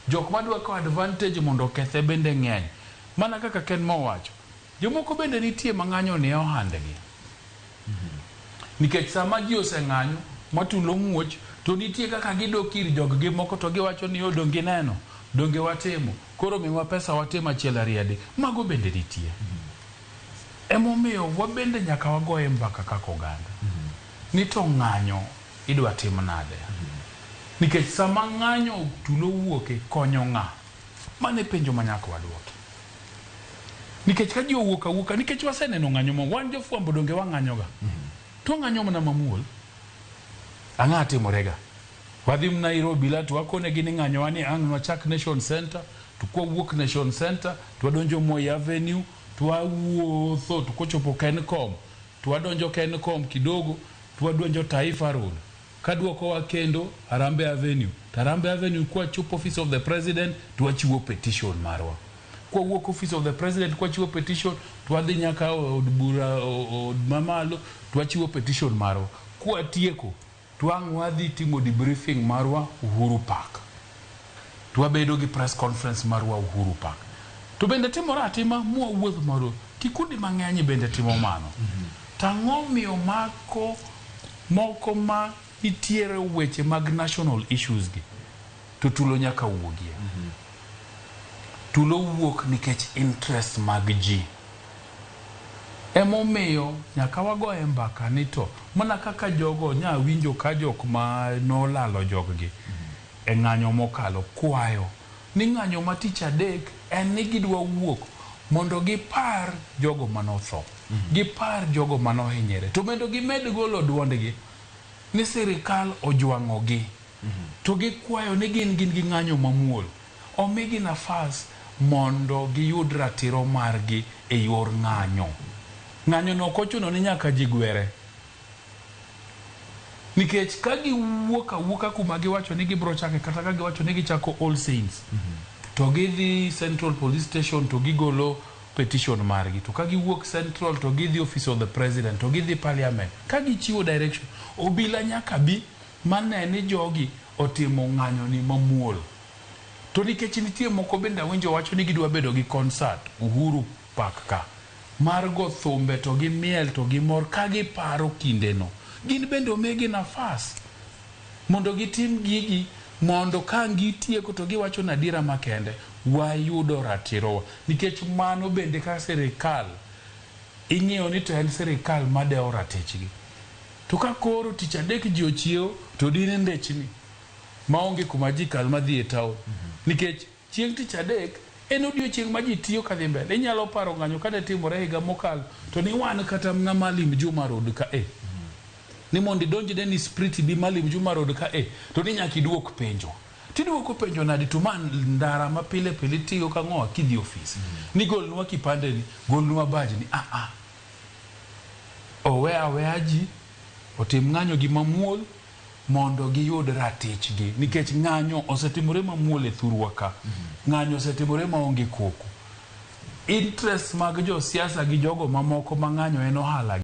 jok madwa ko advantage mondo kethe bende ng'eny. Mana kaka Ken mowacho, jomoko bende nitie mang'anyo ne ohandgi. Nikech sama ji oseng'anyo matulo muoch, to nitie kaka gidok ir joggi moko to giwacho ni donge neno, donge watimo, koro miwa pesa watimo achiel ariyo adek. Mago bende nitie. Emomiyo wabende nyaka wagoye mbaka kaka oganda. Ni to ng'anyo idwa tim nade. Nikech sama ng'anyo tulo owuokie konyo ng'a. Mane penjo manyaka waduoki. Nikech ka ji owuok awuoka, nikech waseneno ng'anyo mo, wan jofwambo donge wang'anyoga. To ng'anyo mana mamuol. Ang'a timorega. Wadhi Nairobi la to wakonegi ni ng'anyo wani ang' wachak Nation Center, to kwawuok Nation Center, to wadonjo Moi Avenue, to wawuotho to kochopo Kencom, to wadonjo Kencom kidogo, to wadonjo Taifa Road. Kaduoko wa kendo Harambee Avenue. Harambee Avenue kwa chopo Office of the President, to wachiwo petition marwa. Kwa wuok Office of the President kwa chiwo petition, to wadhi nyaka od bura od mamalo, to wachiwo petition marwa. Kwa tieko tuang' wadhi timo debriefing marwa Uhuru Park. Tuwabedo gi press conference marwa Uhuru Park. To bende timore atima mua wuoth marwa. Kikundi mang'eny bende timo mano. Tang'o miyo moko ma itiere weche mag national issues gi. To tulo nyaka wuogie. Tulo wuok nikech interest mag ji. Emomiyo nyaka wagoye mbaka ni to mana kaka jogo nya winjo ka jok ma nolalo joggi e ng'anyo mokalo kwayo ni ng'anyo ma tich adek en ni gidwa wuok mondo gipar jogo manotho, gipar jogo manohinyere, to bendo gimed golo duondgi ni sirikal ojwang'ogi, to gikwayo ni gin gi ng'anyo mamuol, omigi nafas mondo giyud ratiro margi e yor ng'anyo. Ng'anyo no kochuno ni nyaka jigwere. Nikech ka giwuoka kuma giwacho ni gibro chake, kata ka giwacho ni gichako All Saints, to gidhi Central Police Station to gigolo petition margi, to ka giwuok Central to gidhi Office of the President, to gidhi Parliament, ka gichiwo direction, obila nyaka bi mane ni jogi otimo ng'anyo ni mamuol. To nikech nitie moko bende winjo wacho ni gidwa bedo gi concert Uhuru Park ka, mar go thumbe to gi miel to gi mor ka giparo kindeno. Gin bende omegi nafas mondo gitim gigi, mondo ka gitieko to giwacho nadira makende wayudo ratirowa. Nikech mano bende ka sirikal ing'eyo ni to en sirikal madewo ratechgi. To ka koro tich adek ji ochiew to dine ndechni maonge kuma ji kal madhi e taon. Nikech chieng' tich adek en odiochieng' ma ji tiyo kadhi mbele. Inyalo paro ng'anyo kane timore higa mokalo, to ni wan kata mna Malim Juma Road ka ni mondi donji ni Spriti bi Malim Juma Road ka to ni nyaki duok penjo. Tiduoko penjo nadi to man ndara ma pile pile tiyo ka ng'oa kidhi office. Ni golnwa kipande ni, golnwa baji ni oweya ji otim ng'anyo gi mamuol mondo giyud ratechgi. Nikech ng'anyo osetimore mamuol e thurwa ka. Ng'anyo osetimore maonge koko. Interest mag jo siasa gi jogo mamoko ma ng'anyo en ohala.